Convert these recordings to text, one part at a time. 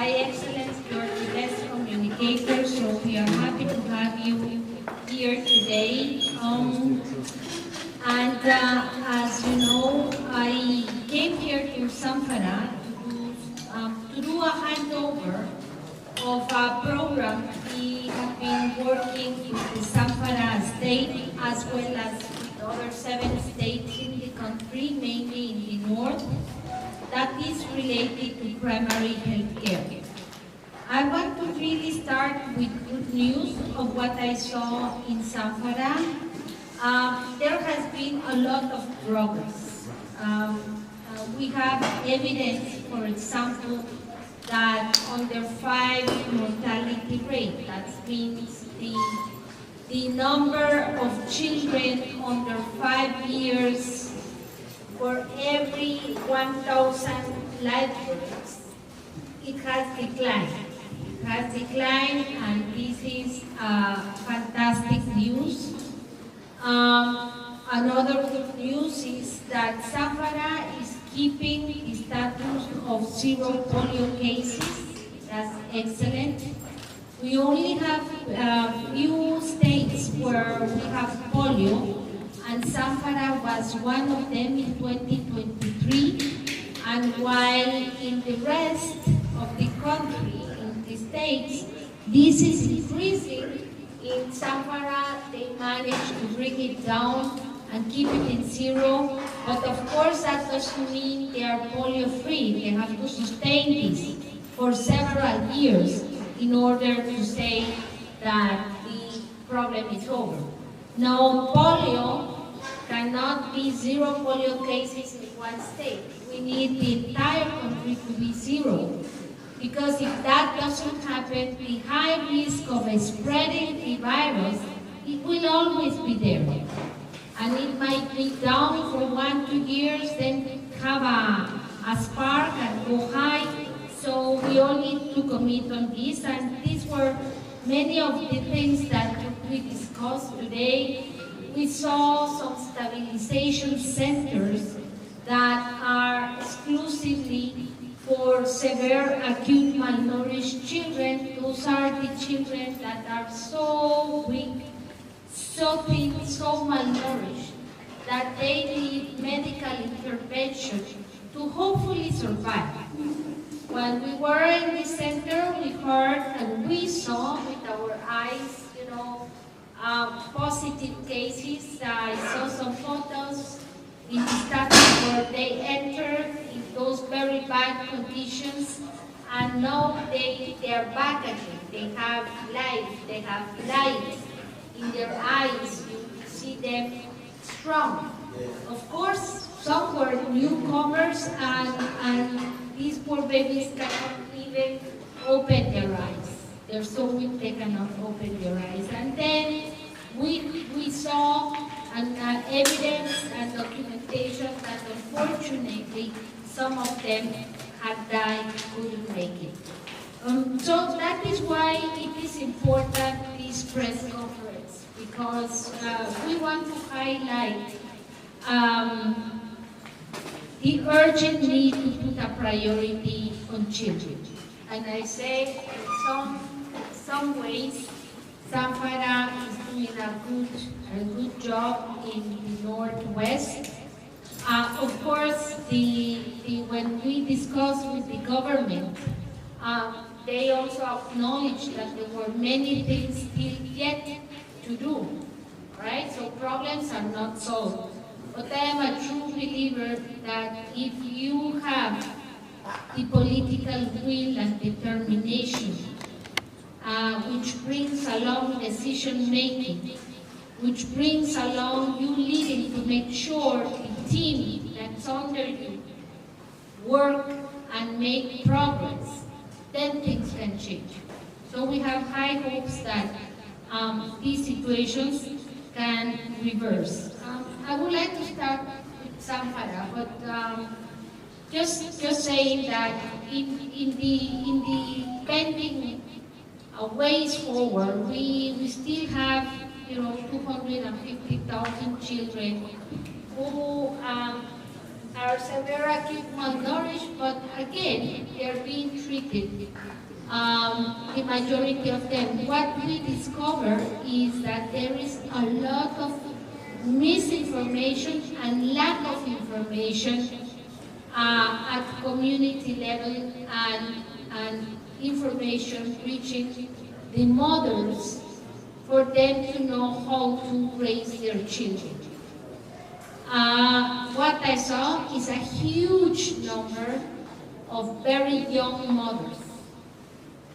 Hi, Excellence, you're the best communicator, so we are happy to have you here today. As you know, I came here to Zamfara to do a handover of a program we have been working with the Zamfara state as well as with other 7 states in the country, mainly in the north, that is related to primary health care. I want to really start with good news of what I saw in Zamfara. There has been a lot of progress. We have evidence, for example, that under 5 mortality rate, that means the number of children under 5 years for every 1,000 livelihoods, it has declined. It has declined, and this is fantastic news. Another good news is that Zamfara is keeping the status of 0 polio cases. That's excellent. We only have a few states where we have polio, and Zamfara was one of them in 2023. And while in the rest of the country, in the states, this is increasing, in Zamfara they managed to bring it down and keep it in 0. But of course that doesn't mean they are polio-free. They have to sustain this for several years in order to say that the problem is over. Now, polio cannot be 0 polio cases in one state. We need the entire country to be 0. Because if that doesn't happen, the high risk of spreading the virus, it will always be there. And it might be down for 1-2 years, then have a spark and go high. So we all need to commit on this, and these were many of the things that we discussed today. We saw some stabilization centers that are exclusively for severe acute malnourished children. Those are the children that are so weak, so thin, so malnourished, that they need medical intervention to hopefully survive. When we were in the center, we heard and we saw with our eyes, positive cases. I saw some photos in the status where they entered in those very bad conditions, and now they are back again. They have life, they have light in their eyes. You see them strong. Of course, some were newcomers, and these poor babies cannot even open their eyes. They're so weak they cannot open their eyes. And then we saw evidence and documentation that unfortunately some of them had died, couldn't make it. So that is why it is important, this press conference, because we want to highlight the urgent need to put a priority on children. And I say, in some ways, Zamfara is doing a good job in the Northwest. Of course, when we discussed with the government, they also acknowledged that there were many things still yet to do, right? So problems are not solved. But I am a true believer that if you have the political will and determination, which brings along decision-making, which brings along you leading to make sure the team that's under you work and make progress, then things can change. So we have high hopes that these situations can reverse. I would like to start with Zamfara, but just saying that in the pending ways forward, we still have 250,000 children who are severe acute malnourished, but again they're being treated treated, the majority of them. What we discover is that there is a lot of misinformation and lack of information at community level, and information reaching the mothers for them to know how to raise their children. What I saw is a huge number of very young mothers.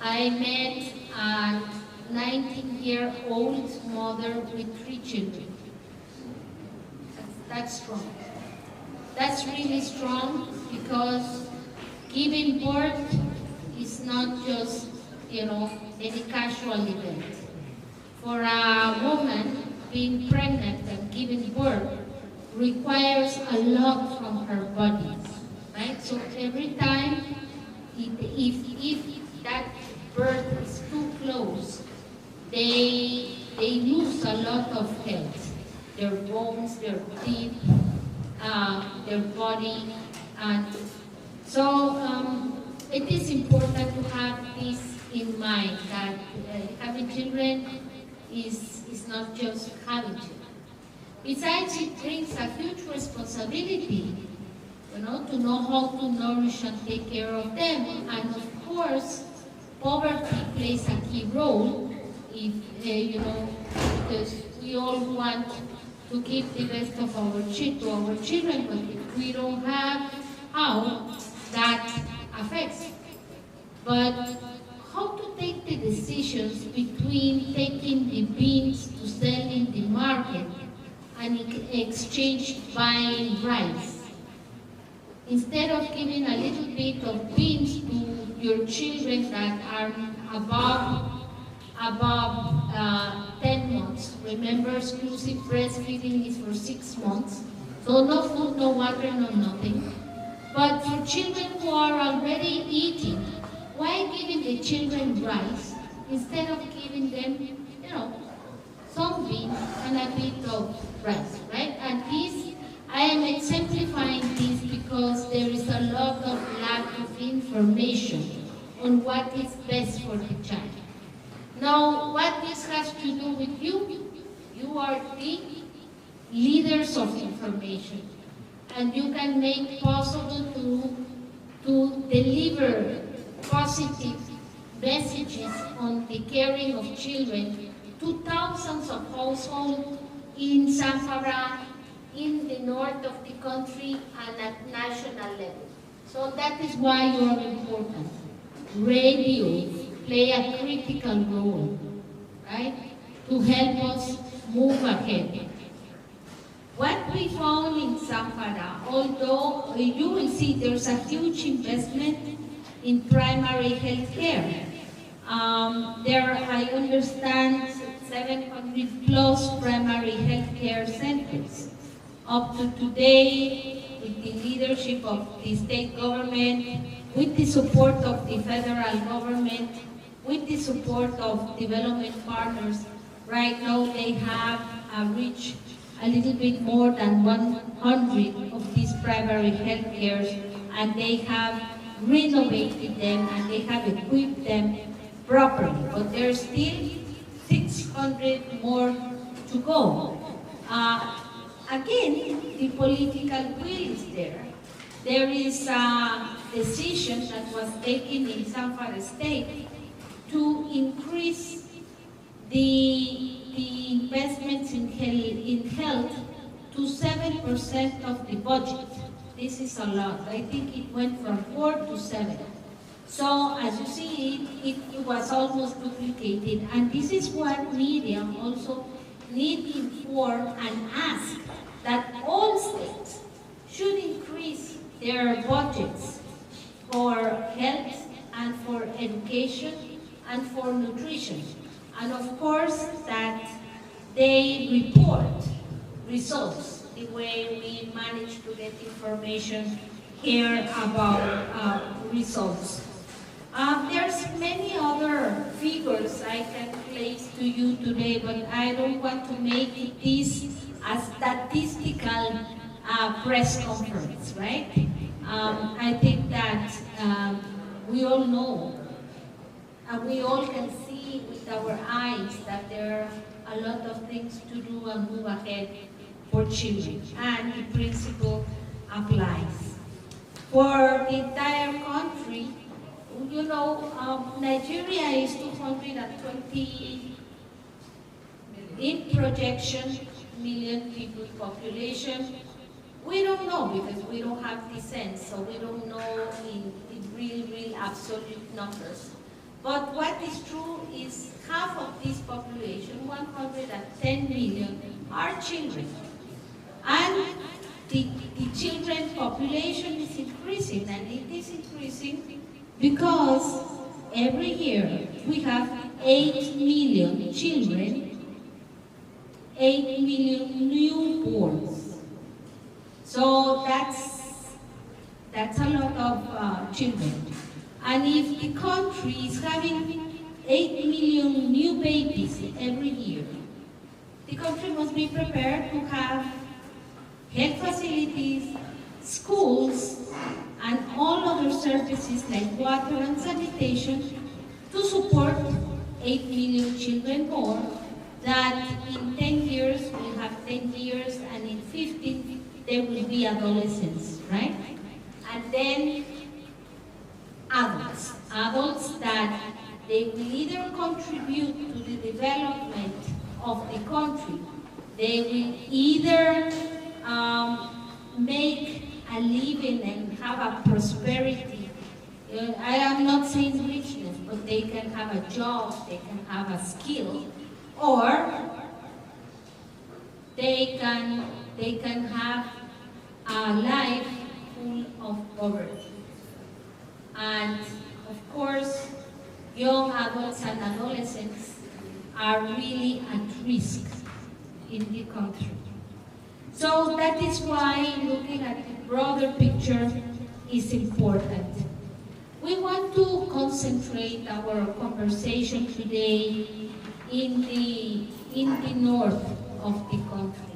I met a 19-year-old mother with 3 children. That's strong. That's really strong, because giving birth is not just, any casual event. For a woman, being pregnant and giving birth requires a lot from her body, right? So every time, if that birth is too close, they lose a lot of health. Their bones, their teeth, their body, and so it is important to have this in mind, that having children is not just having children. Besides, it brings a huge responsibility, to know how to nourish and take care of them. And of course, poverty plays a key role, if, because we all want to give the best of our children, but if we don't have how, that affects. But how to take the decisions between taking the beans to sell in the market and in exchange buying rice? Instead of giving a little bit of beans to your children that are above 10 months. Remember, exclusive breastfeeding is for 6 months. So no food, no water, no nothing. But for children who are already eating, why giving the children rice instead of giving them, some beans and a bit of rice, right? And this, I am exemplifying this because there is a lot of lack of information on what is best for the child. Now, what this has to do with you? You are the leaders of information, and you can make possible to deliver positive messages on the caring of children to thousands of households in Zamfara, in the north of the country, and at national level. So that is why you are important. Radio play a critical role, right, to help us move ahead. What we found in Zamfara, although you will see there's a huge investment in primary health care. There, I understand, 700 plus primary health care centers. Up to today, with the leadership of the state government, with the support of the federal government, with the support of development partners, right now they have reached a little bit more than 100 of these primary health cares, and they have renovated them and they have equipped them properly. But there's still 600 more to go. Again, the political will is there. There is a decision that was taken in Zamfara State to increase the investments in health to 7% of the budget. This is a lot. I think it went from 4 to 7. So as you see, it was almost duplicated. And this is what media also need to inform and ask, that all states should increase their budgets for health and for education and for nutrition. And of course, that they report results the way we manage to get information here about results. There's many other figures I can place to you today, but I don't want to make this a statistical press conference, right? I think that we all know, and we all can see with our eyes that there are a lot of things to do and move ahead for children, and the principle applies. For the entire country, you know, Nigeria is 220 in projection million people population. We don't know because we don't have the sense, so we don't know in real absolute numbers. But what is true is half of this population, 110 million, are children. And the children population is increasing, and it is increasing because every year we have 8 million children, 8 million newborns. So that's a lot of children. And if the country is having 8 million new babies every year, the country must be prepared to have health facilities, schools, and all other services like water and sanitation to support 8 million children more, that in 10 years we'll have 10 years, and in 15 there will be adolescents, right? And then adults that they will either contribute to the development of the country, they will either make a living and have a prosperity. I am not saying richness, but they can have a job, they can have a skill, or they can have a life full of poverty. And of course, young adults and adolescents are really at risk in the country. So that is why looking at the broader picture is important. We want to concentrate our conversation today in the north of the country.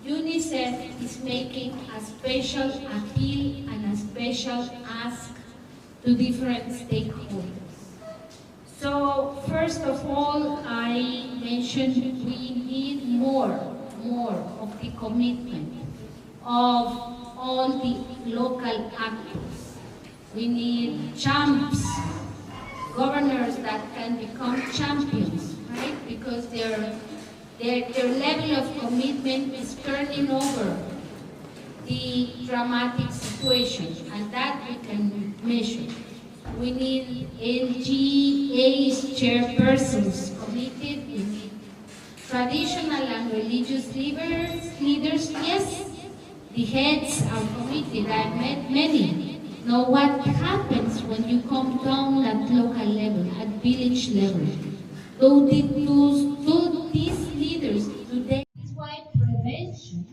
Unicef is making a special appeal and a special ask to different stakeholders. So first of all, I mentioned we need more of the commitment of all the local actors. We need champs, governors that can become champions, right? Because their level of commitment is turning over the dramatic situation, and that we can measure. We need LGA's chairpersons committed. We need traditional and religious leaders, yes, the heads are committed. I've met many. Now what happens when you come down at local level, at village level? Those these leaders today, is why prevention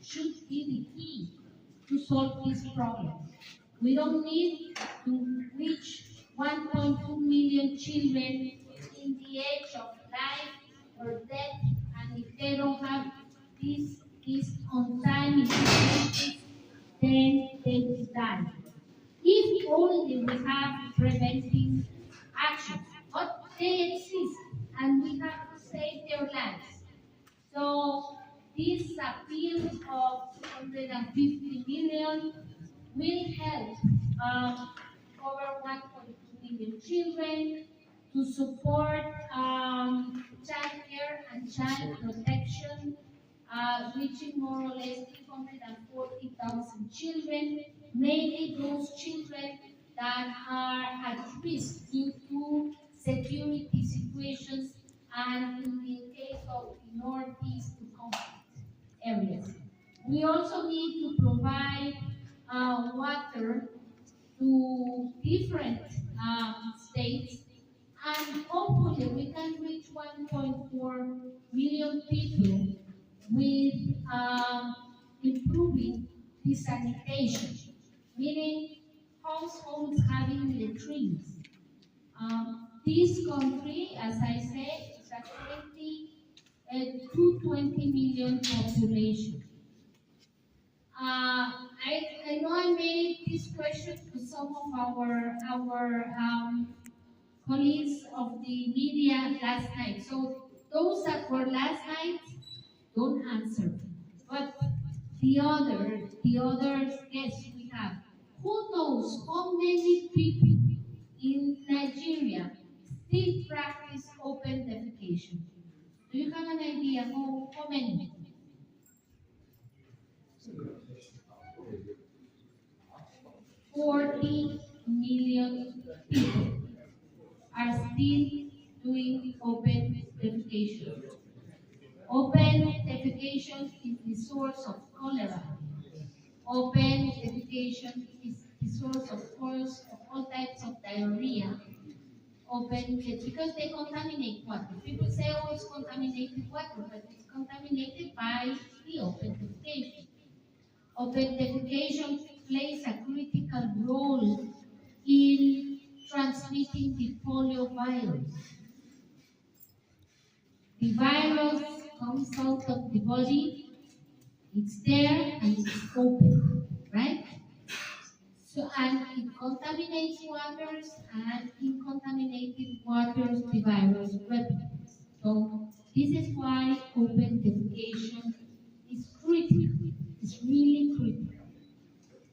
should be the key to solve this problem. We don't need to reach 1.2 million children in the age of life or death, and if they don't have this on time interventions, then they will die. If only we have preventive actions, but they exist, and we have to save their lives. So this appeal of 250 million will help over 1.2 million children to support child care and child protection, reaching more or less 340,000 children, mainly those children that are at risk due to security situations, and in the case of the northeast conflict areas. We also need to provide water to different states, and hopefully we can reach 1.4 million people with improving the sanitation, meaning households having latrines. This country, as I said, is a 220 million population. I know I made this question to some of our colleagues of the media last night. So those that were last night, don't answer. But the others, yes, we have. Who knows how many people in Nigeria still practice open defecation? Do you have an idea how many? 40 million people are still doing open defecation. Open defecation is the source of cholera. Open defecation is the source of course of all types of diarrhea. Because they contaminate water. People say, oh, it's contaminated water, but it's contaminated by the open defecation. Open defecation plays a critical role in transmitting the polio virus. The virus comes out of the body, it's there and it's open, right? So, and it contaminates waters, and in contaminated waters, the virus replicates. So, this is why open defecation is critical. It's really critical.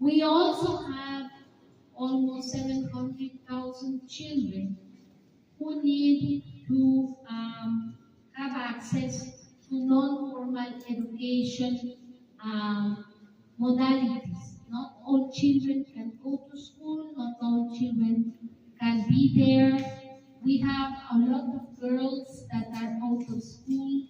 We also have almost 700,000 children who need to have access to non-formal education modalities. Not all children can go to school, not all children can be there. We have a lot of girls that are out of school.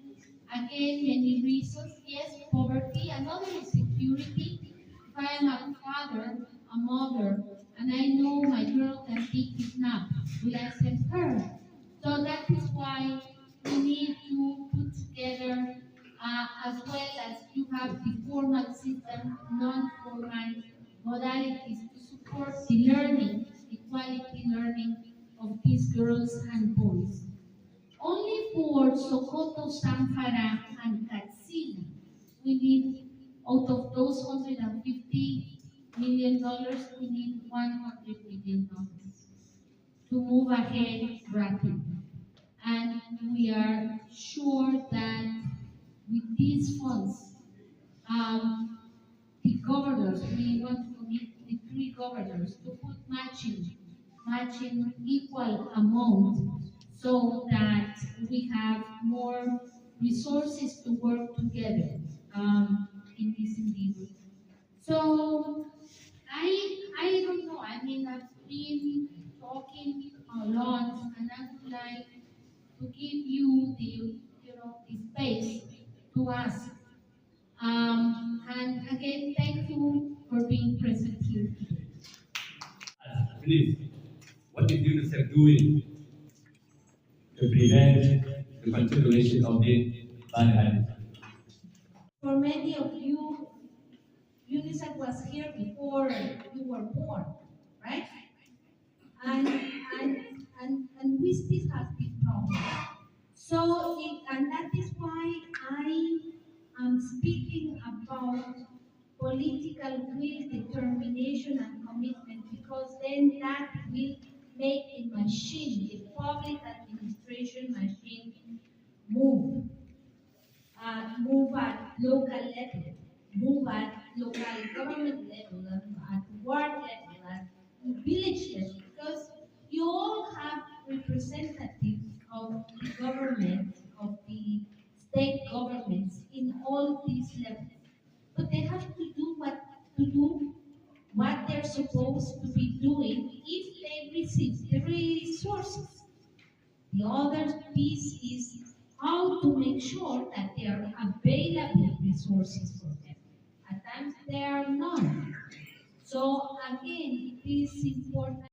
Again, many reasons. Yes, poverty, another is security. If I am a father, a mother, and I know my girl can be kidnapped, will I send her? So that is why we need to put together, as well as you have the formal system, non-formal modalities to support the learning, the quality learning of these girls and boys. Only for Sokoto, Zamfara, and Katsina, we need, out of those $150 million, we need $100 million to move ahead rapidly. And we are sure that with these funds, the governors, we want to commit the three governors to put matching equal amount so that we have more resources to work together in this endeavor. So I don't know. I mean, I've been talking a lot, and I would like to give you the space to ask. And again, thank you for being present here today. Please, what is UNICEF doing to prevent the continuation of the bad habits? For many of you, UNICEF was here before you were born, right? And and we still have big problems. And that is why I am speaking about political will, determination, and commitment, because then that will make the machine, the public administration machine, move. Move at local level, move at local government level, at ward level, at village level, because you all have representatives of the government, of the state governments in all these levels. But they have to do what they're supposed to be doing if they receive the resources. The other piece is how to make sure that there are available resources for them. At times there are none. So again, it is important.